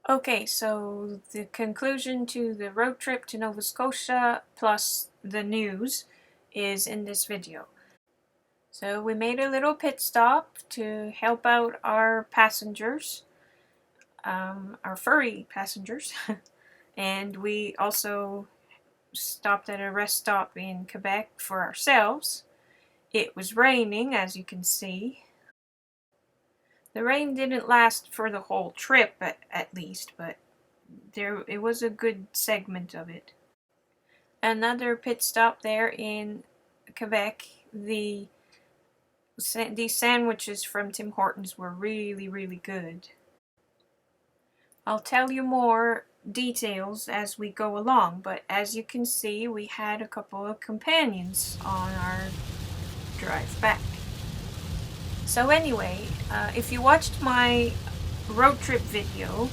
Okay, so the conclusion to the road trip to Nova Scotia plus the news is in this video. So we made a little pit stop to help out our passengers, our furry passengers, and we also stopped at a rest stop in Quebec for ourselves. It was raining, as you can see. The rain didn't last for the whole trip, at least, but it was a good segment of it. Another pit stop there in Quebec. These sandwiches from Tim Hortons were really, really good. I'll tell you more details as we go along, but as you can see, we had a couple of companions on our drive back. So anyway, if you watched my road trip video,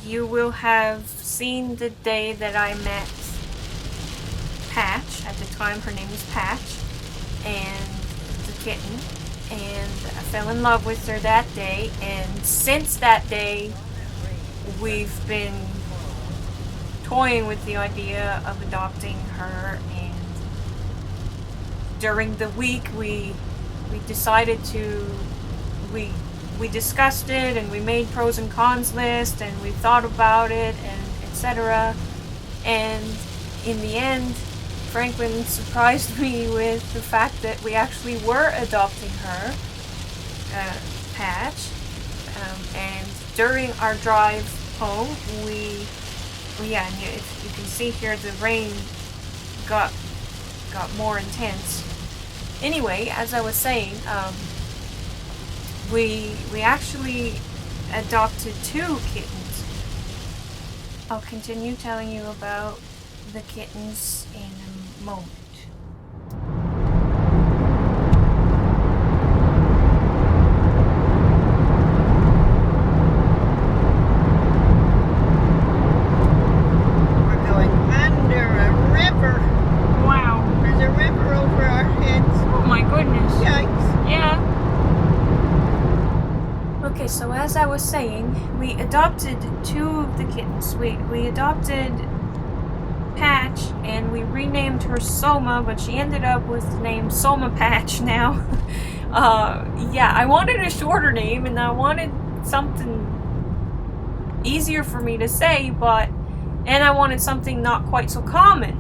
you will have seen the day that I met Patch. At the time her name was Patch, and the kitten, and I fell in love with her that day, and since that day we've been toying with the idea of adopting her. And during the week we decided to we discussed it, and we made pros and cons list, and we thought about it, and etc. And in the end, Franklin surprised me with the fact that we actually were adopting her, Patch. And during our drive home, yeah, and you can see here the rain got more intense. Anyway, as I was saying, we actually adopted 2 kittens. I'll continue telling you about the kittens in a moment. We're going under a river. Wow. There's a river over our heads. Oh my goodness. Yikes. Yeah. Okay, so as I was saying, we adopted 2 of the kittens. We adopted Patch, and we renamed her Soma, but she ended up with the name Soma Patch now. Yeah, I wanted a shorter name, and I wanted something easier for me to say, and I wanted something not quite so common.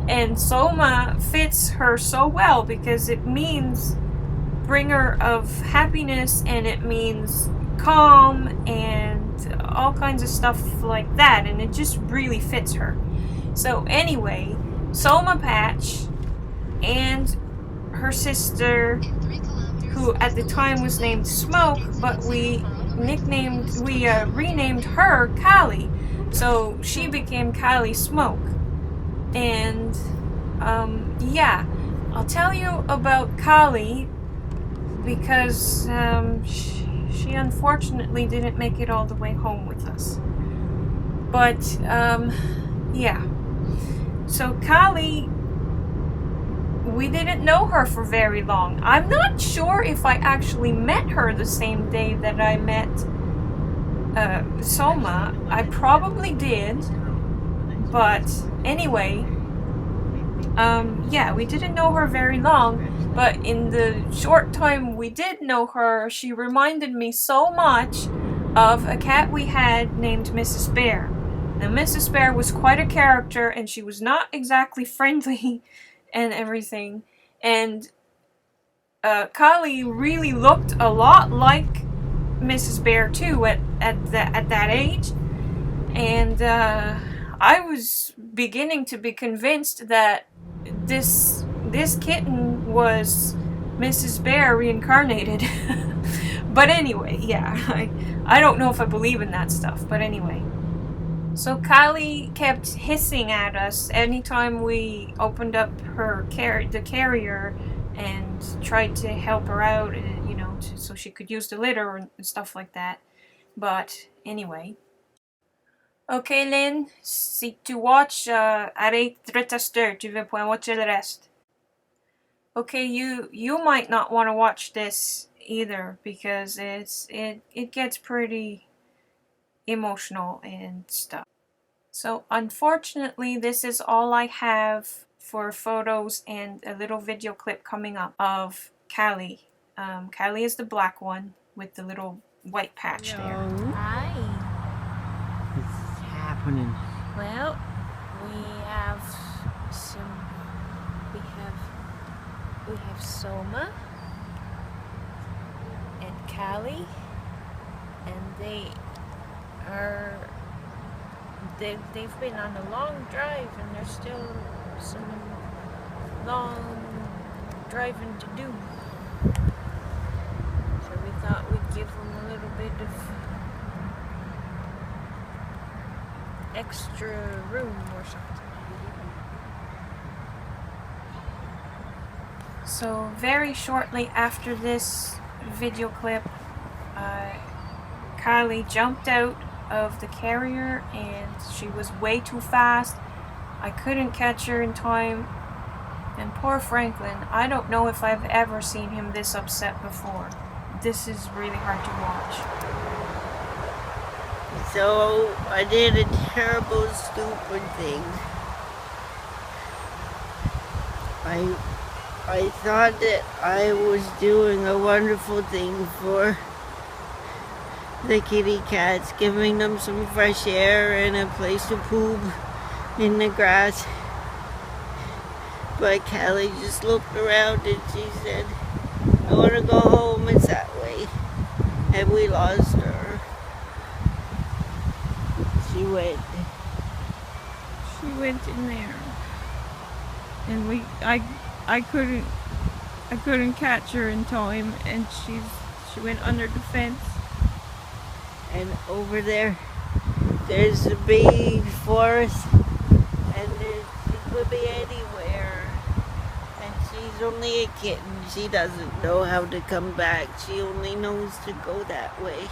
And Soma fits her so well because it means bringer of happiness, and it means calm, and all kinds of stuff like that, and it just really fits her. So anyway, Soma Patch and her sister, who at the time was named Smoke, but we renamed her Callie, so she became Callie Smoke. And yeah, I'll tell you about Callie because she unfortunately didn't make it all the way home with us. But yeah. So Callie, we didn't know her for very long. I'm not sure if I actually met her the same day that I met Soma. I probably did. But anyway, yeah, we didn't know her very long, but in the short time we did know her, she reminded me so much of a cat we had named Mrs. Bear. Now, Mrs. Bear was quite a character, and she was not exactly friendly and everything. And Kali really looked a lot like Mrs. Bear too at that age. And I was beginning to be convinced that this kitten was Mrs. Bear reincarnated. But anyway, yeah, I don't know if I believe in that stuff, but anyway. So Kylie kept hissing at us anytime we opened up the carrier and tried to help her out, so she could use the litter and stuff like that. But anyway. Ok Lynn, si tu watch, arrête de tester, tu veux pas watcher le reste. Okay, you might not want to watch this either because it gets pretty emotional and stuff. So unfortunately, this is all I have for photos and a little video clip coming up of Callie. Callie is the black one with the little white patch there. Hi. What's happening? Well, we have Soma and Callie, and they've been on a long drive, and there's still some long driving to do. So we thought we'd give them a little bit of extra room or something. So very shortly after this video clip, Kylie jumped out of the carrier and she was way too fast. I couldn't catch her in time. And poor Franklin, I don't know if I've ever seen him this upset before. This is really hard to watch. So I did a terrible, stupid thing. I thought that I was doing a wonderful thing for the kitty cats, giving them some fresh air and a place to poop in the grass. But Callie just looked around and she said, I want to go home, it's that way. And we lost her. She went in there. And I couldn't catch her in time, and she went under the fence. And over there's a big forest, and she could be anywhere. And she's only a kitten. She doesn't know how to come back. She only knows to go that way.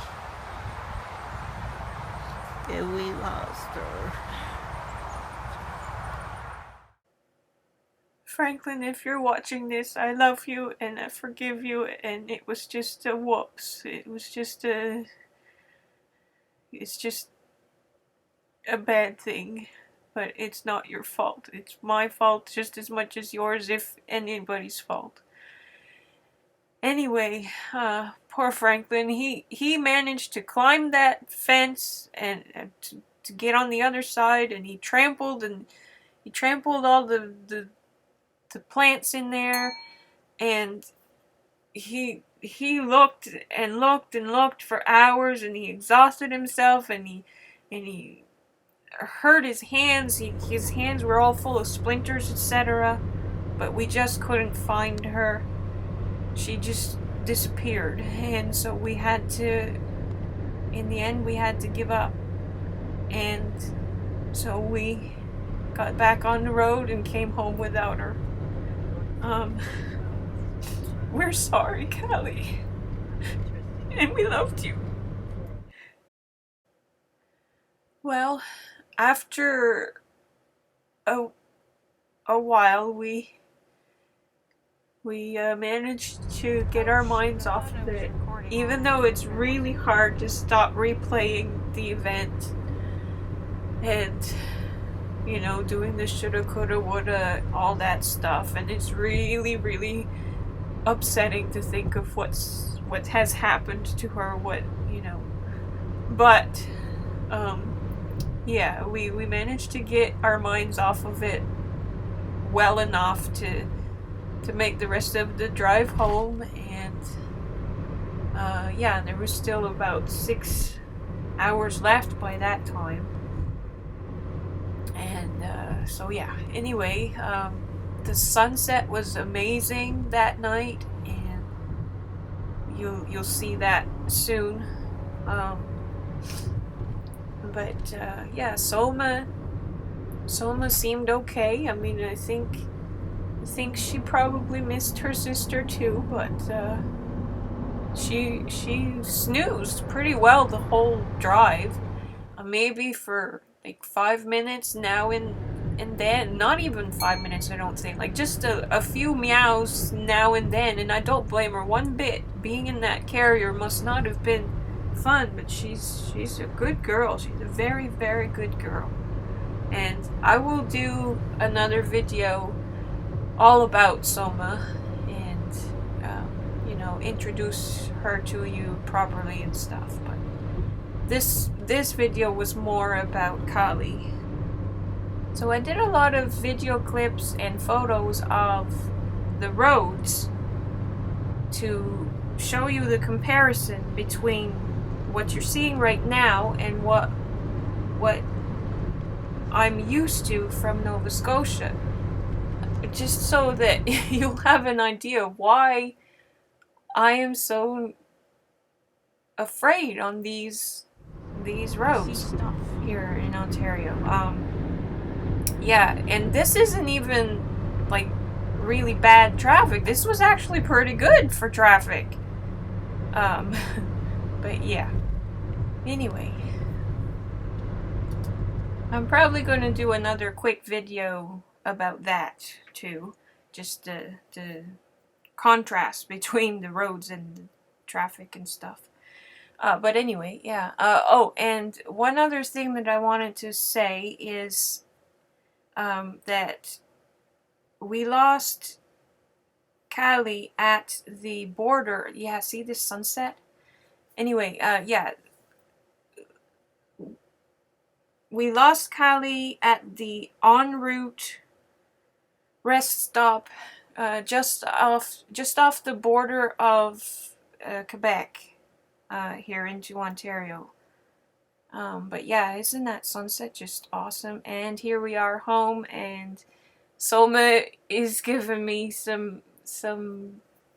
And we lost her. Franklin, if you're watching this, I love you and I forgive you, and it was just a whoops. It's just a bad thing, but it's not your fault. It's my fault just as much as yours, if anybody's fault. Anyway, poor Franklin, he managed to climb that fence and to get on the other side, and he trampled all the plants in there, and he looked and looked and looked for hours, and he exhausted himself, and he hurt his hands. His hands were all full of splinters, etc. But we just couldn't find her. She just disappeared, and so in the end we had to give up. And so we got back on the road and came home without her. We're sorry, Callie. And we loved you. Well, after a while, we managed to get our minds off of it, even though it's really hard to stop replaying the event and, you know, doing the shoulda, coulda, woulda, all that stuff. And it's really, really upsetting to think of what has happened to her, but yeah, we managed to get our minds off of it well enough to make the rest of the drive home. And yeah, there was still about 6 hours left by that time. And so yeah, anyway, the sunset was amazing that night, and you'll see that soon. But yeah, Soma seemed okay. I mean, I think she probably missed her sister too, but she snoozed pretty well the whole drive. Maybe for like 5 minutes now and then, not even 5 minutes, I don't think, like just a few meows now and then, and I don't blame her one bit. Being in that carrier must not have been fun, but she's a good girl. She's a very, very good girl. And I will do another video all about Soma and you know, introduce her to you properly and stuff. But this video was more about Kali. So I did a lot of video clips and photos of the roads to show you the comparison between what you're seeing right now and what I'm used to from Nova Scotia. Just so that you'll have an idea why I am so afraid on these roads here in Ontario. Yeah, and this isn't even like really bad traffic. This was actually pretty good for traffic. But yeah. Anyway, I'm probably going to do another quick video about that too, just the contrast between the roads and the traffic and stuff. But anyway, yeah. Oh, and one other thing that I wanted to say is that we lost Kali at the border. Yeah, see this sunset? Anyway, yeah. We lost Kali at the en route rest stop just off the border of Quebec here into Ontario. But yeah, isn't that sunset just awesome? And here we are home, and Soma is giving me some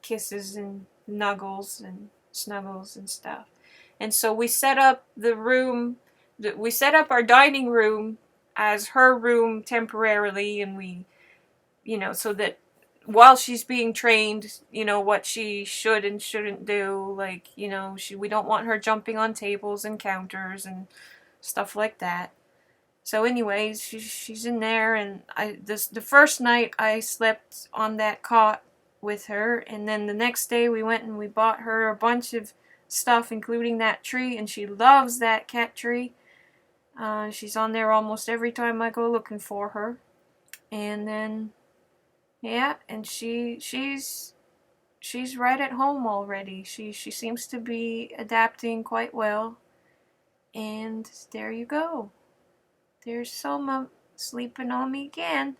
kisses and snuggles and stuff. And so we set up the room, we set up our dining room as her room temporarily, and we, you know, so that while she's being trained, you know, what she should and shouldn't do, like, you know, we don't want her jumping on tables and counters and stuff like that. So anyways, she's in there, and the first night I slept on that cot with her, and then the next day we went and we bought her a bunch of stuff, including that tree, and she loves that cat tree. She's on there almost every time I go looking for her. And then, yeah, and she's right at home already. She seems to be adapting quite well. And there you go. There's Soma sleeping on me again.